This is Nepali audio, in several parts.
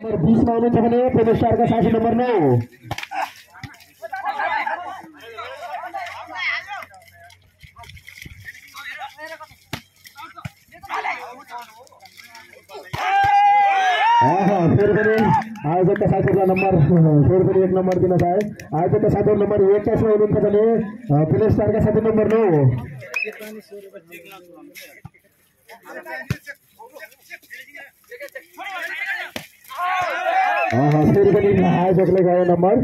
20 मा हुनुहुन्छ भने प्रवेश स्टारका साथी नम्बर 9 फेरि पनि आयोजकका साथीहरुलाई नम्बर फेरि पनि 1 नम्बर दिन चाहे आयोजकका साथीहरु नम्बर 21 मा हुनुहुन्छ भने प्रवेश स्टारका साथी नम्बर 9 फेरि पनि आयोजकले गयो नम्बर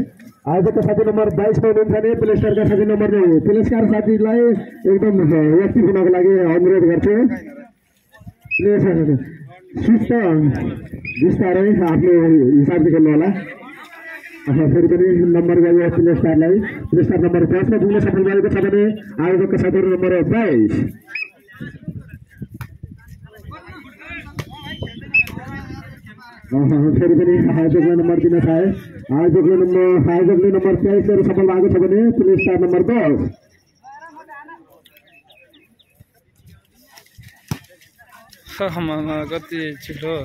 आयोजकका साथी नम्बर 22 मा हुनुहुन्छ भने प्लेस्टरका साथी नम्बर 9 प्लेस्टर साथीलाई एकदम एक्टिभ हुनको लागि अनुरोध गर्छु सुस्त बिस्तारै आफ्नो हिसाबले खेल्नु होला फेरि पनि नम्बर गयो प्लेस्टरलाई प्लेस्टर नम्बर 10 मा पुग्न सफल भएको छ भने आयोजकका साथी नम्बर 22 फेरि पनि आयोजकले नम्बर दिन चाहे आयोजकले नम्बर 23 हरू सफल भएको छ भने प्लेस्टर नम्बर 10 कति छिटो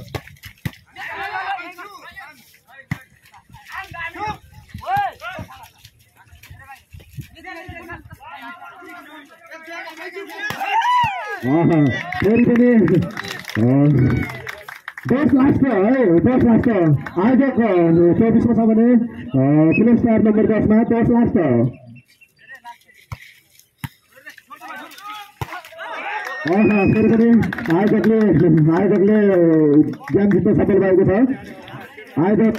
फेरि पनि 10 लास्ट है 10 लास्ट आयोजक 24 मा छ भने प्लेस्टर नम्बर 10 मा 10 लास्ट फेरि पनि आयोजकले ज्ञान जित्न सफल भएको छ आयोजक